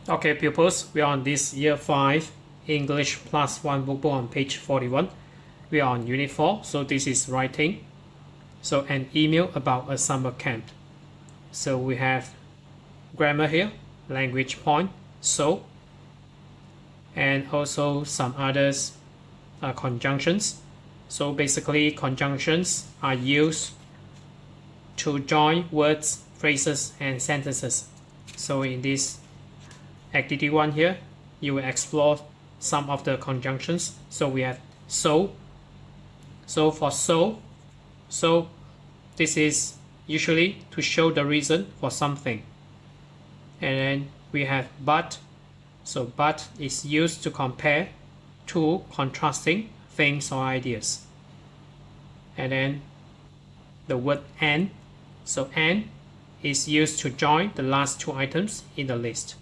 Okay, pupils, we are on this Year 5 English Plus 1 workbook on page 41. We are on Unit 4, so this is writing. So an email about a summer camp. So we have grammar here, language point, so, and also some others conjunctions. So basically conjunctions are used to join words, phrases, and sentences. So in this Activity 1 here, you will explore some of the conjunctions. So we have so. So for so this is usually to show the reason for something. And then we have but. So but is used to compare two contrasting things or ideas. And then the word and. So and is used to join the last two items in the list.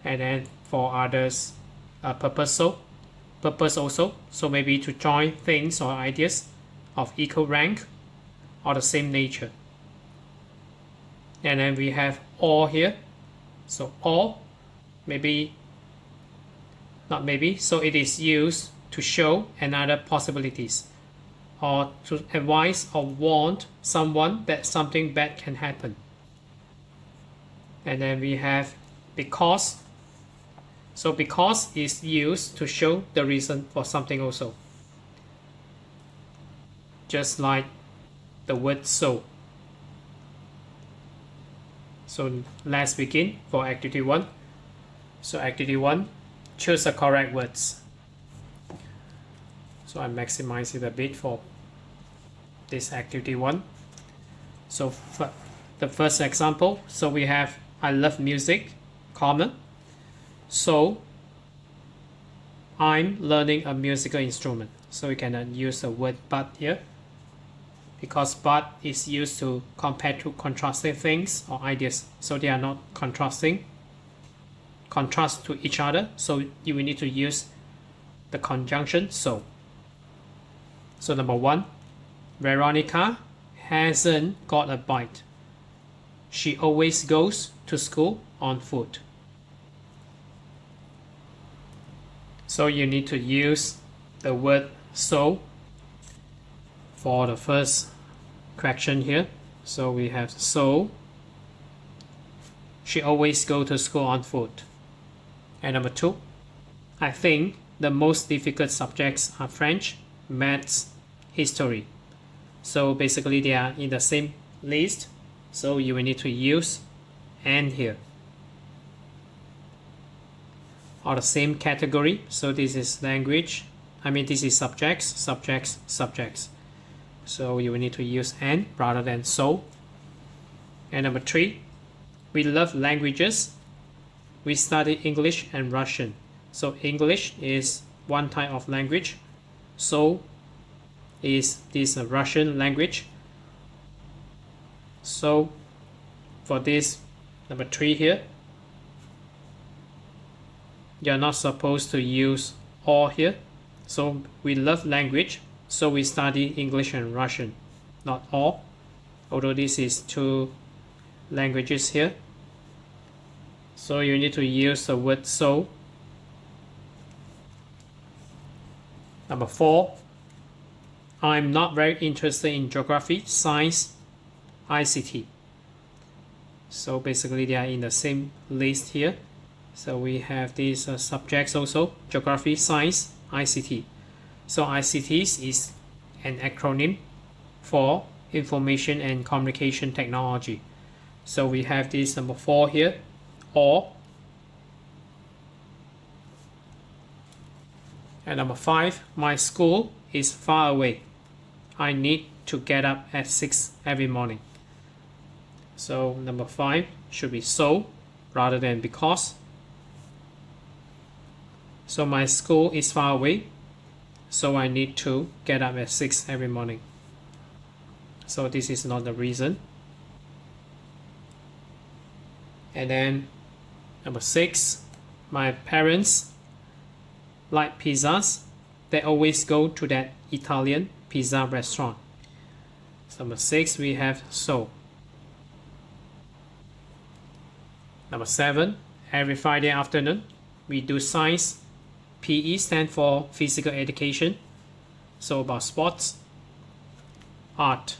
And then for others, purpose also, so maybe to join things or ideas of equal rank or the same nature. And then we have or here, so or, maybe, not maybe, so it is used to show another possibilities or to advise or warn someone that something bad can happen. And then we have because. So because is used to show the reason for something also. Just like the word so. So let's begin for activity 1. So activity 1, choose the correct words. So I maximize it a bit for this activity 1. So for the first example, so we have I love music, comma. So I'm learning a musical instrument. So you can use the word but here, because but is used to compare two contrasting things or ideas. So they are not contrast to each other. So you will need to use the conjunction so. So number 1, Veronica hasn't got a bike. She always goes to school on foot. So you need to use the word so for the first question here. So we have so. She always goes to school on foot. And number 2, I think the most difficult subjects are French, Maths, History. So basically they are in the same list. So you will need to use and here. Or the same category. So this is language. This is subjects. So you will need to use and rather than so. And number 3, we love languages. We study English and Russian. So English is one type of language. So is this a Russian language. So for this number 3 here, you're not supposed to use or here. So we love language, so we study English and Russian, not all. Although this is 2 languages here. So you need to use the word so. Number 4, I'm not very interested in geography, science, ICT. So basically they are in the same list here. So we have these subjects also, geography, science, ICT. So ICT is an acronym for information and communication technology. So we have this number 4 here, or. And number 5, my school is far away. I need to get up at 6 every morning. So number 5 should be so rather than because. So my school is far away, so I need to get up at 6 every morning. So this is not the reason. And then number 6, my parents like pizzas. They always go to that Italian pizza restaurant. So number 6, we have so. Number 7, every Friday afternoon, we do science. PE stand for physical education. So about sports, art.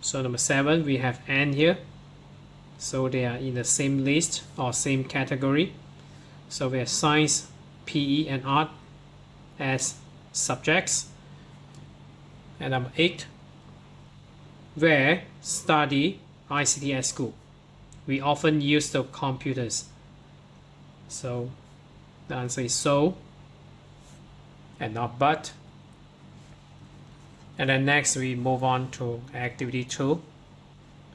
So number 7, we have N here. So they are in the same list or same category. So we have science, PE, and art as subjects. And number 8, where study ICT at school. We often use the computers. So the answer is so and not but. And then next we move on to activity 2.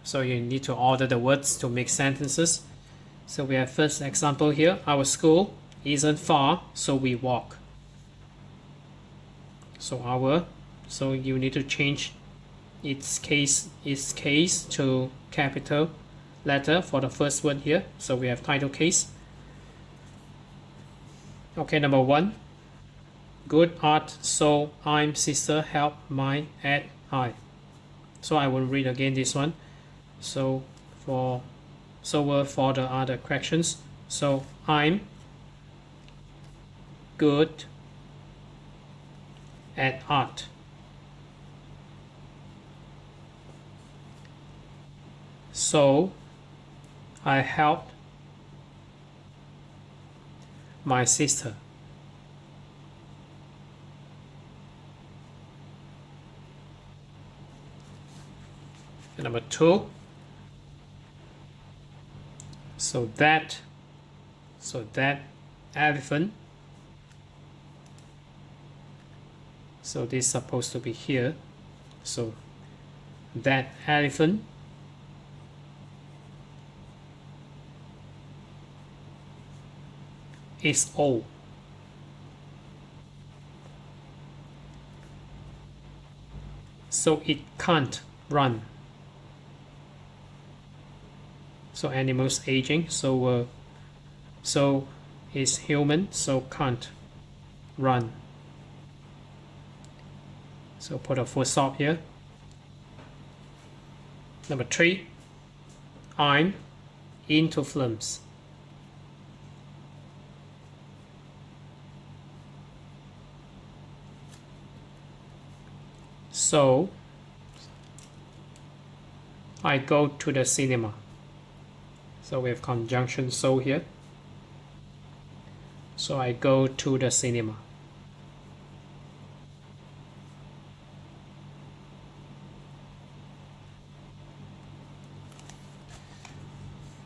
So you need to order the words to make sentences. So we have first example here. Our school isn't far, so we walk. So you need to change its case to capital letter for the first word here. So we have title case. Okay, number 1. Good art, so I'm sister help my at I. So I will read again this one. So for the other corrections. So I'm good at art. So I helped my sister. And number 2. So that elephant. So this is supposed to be here. So that elephant is old. So it can't run. So animals aging. So it's human. So can't run. So put a full stop here. Number 3. I'm into films. So I go to the cinema. So we have conjunction so here. So I go to the cinema.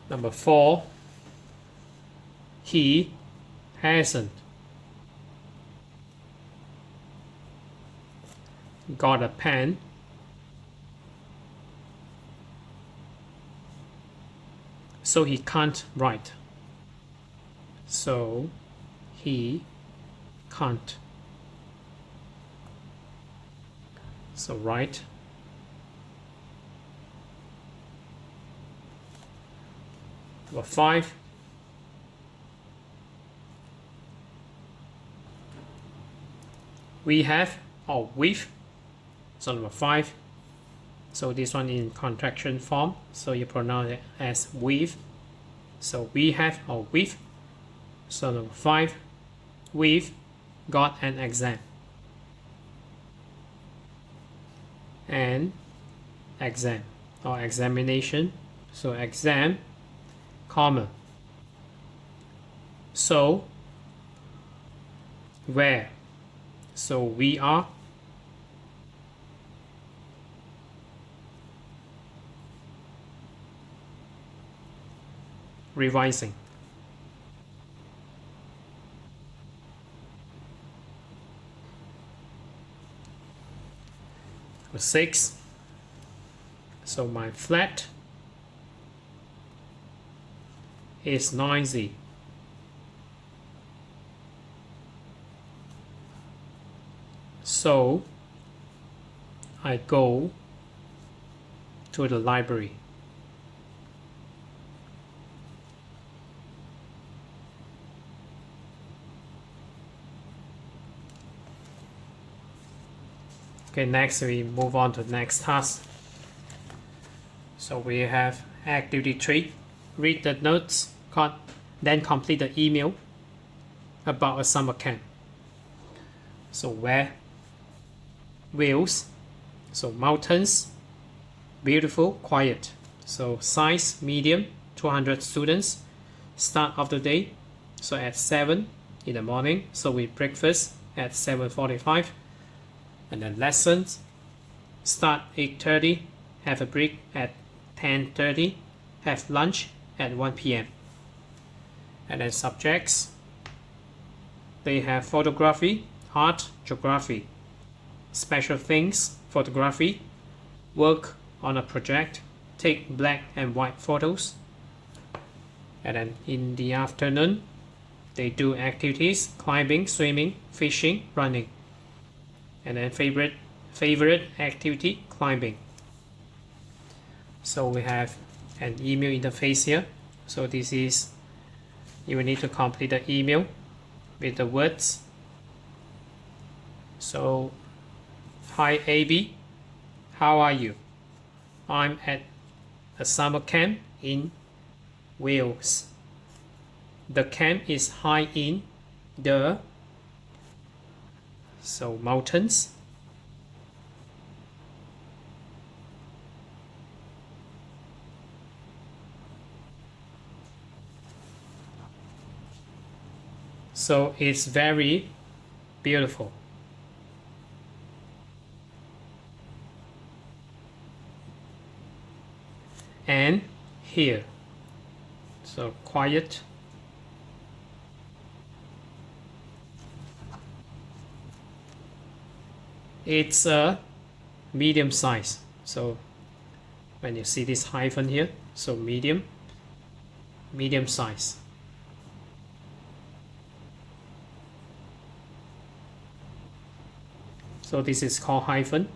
Number 4. He hasn't got a pen. So he can't write. So he can't. So write. Number 5. We have or with. So number 5. So this one in contraction form. So you pronounce it as with. So we have or with. So number 5. We've got an exam. An exam or examination. So exam, comma. So where. So we are revising. Number 6. So my flat is noisy. So I go to the library. Okay, next we move on to the next task. So we have activity 3. read the notes, then complete the email about a summer camp. So where? Wales. So mountains, beautiful, quiet. So size, medium, 200 students. Start of the day, so at 7 in the morning. So we breakfast at 7:45. And then lessons start 8:30, have a break at 10:30, have lunch at 1 p.m. And then subjects, they have photography, art, geography, special things, photography, work on a project, take black and white photos. And then in the afternoon, they do activities, climbing, swimming, fishing, running. And then favorite activity, climbing. So we have an email interface here. So this is, you will need to complete the email with the words. So, hi AB, how are you? I'm at a summer camp in Wales. The camp is high in the mountains. So it's very beautiful. And here, so quiet. It's a medium size. So when you see this hyphen here, so medium size. So this is called hyphen.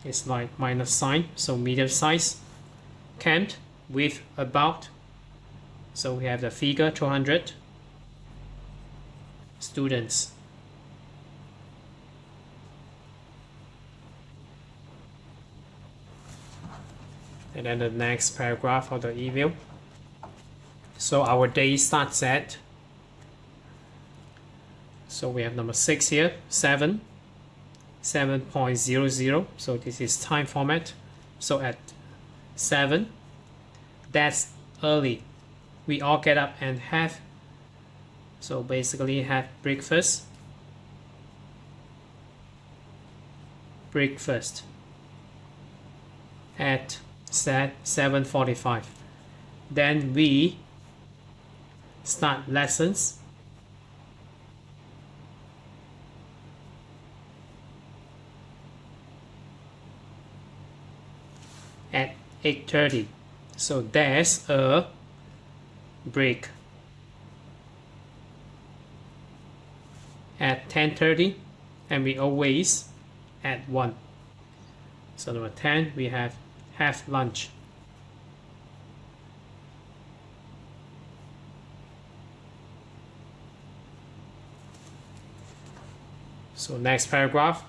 It's like minus sign, so medium size. Camped with about, so we have the figure 200 students. And then the next paragraph of the email. So our day starts at, so we have number 6 here, 7.00. So this is time format. So at 7, that's early. We all get up and have, so basically have breakfast at 7:45. Then we start lessons at 8:30. So there's a break at 10:30, and we always at 1. So number 10, we have lunch. So next paragraph,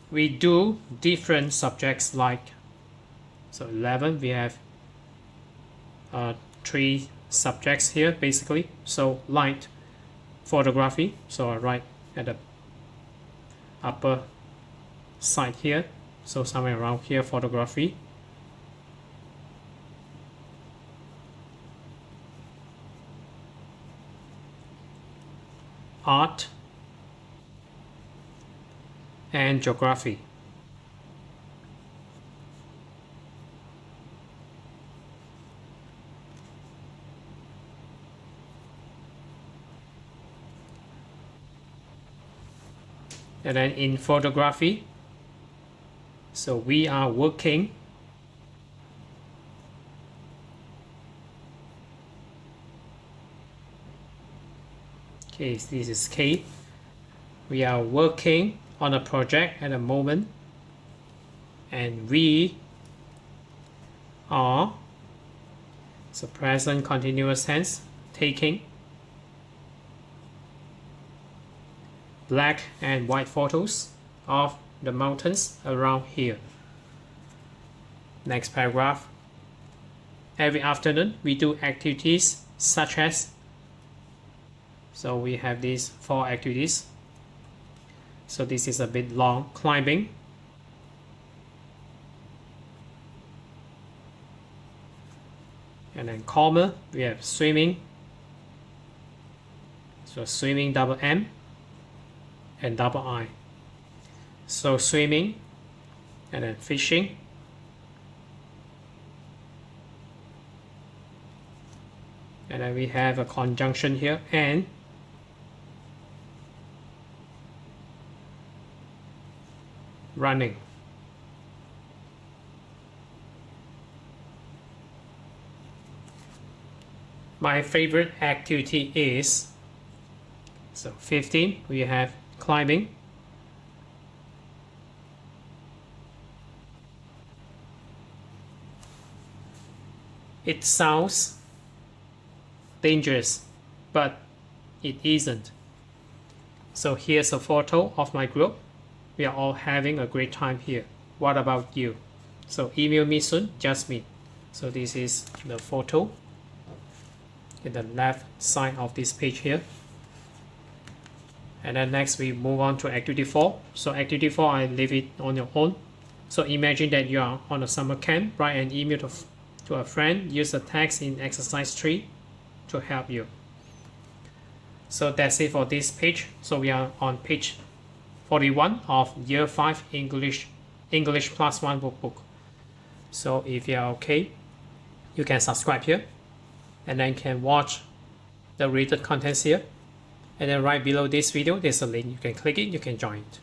we do different subjects like, so 11, we have 3 subjects here basically. So light, photography, so I write at the upper side here, so somewhere around here, photography. Art and geography. And then in photography, so we are working okay, this is K. We are working on a project at the moment, and we are, so present continuous tense, taking black and white photos of the mountains around here. Next paragraph, every afternoon we do activities such as, so we have these 4 activities. So this is a bit long: climbing, and then calmer we have swimming, so swimming double M and double I. So swimming, and then fishing, and then we have a conjunction here, and running. My favorite activity is, so 15 we have climbing, it sounds dangerous, but it isn't. So here's a photo of my group. We are all having a great time here. What about you? So email me soon, just me. So this is the photo in the left side of this page here. And then next we move on to activity 4. So activity 4, I leave it on your own. So imagine that you are on a summer camp, write an email to a friend, use the text in exercise 3 to help you. So that's it for this page. So we are on page 41 of Year 5 English Plus 1 workbook. So if you are okay, you can subscribe here, and then can watch the related contents here. And then right below this video, there's a link. You can click it, you can join it.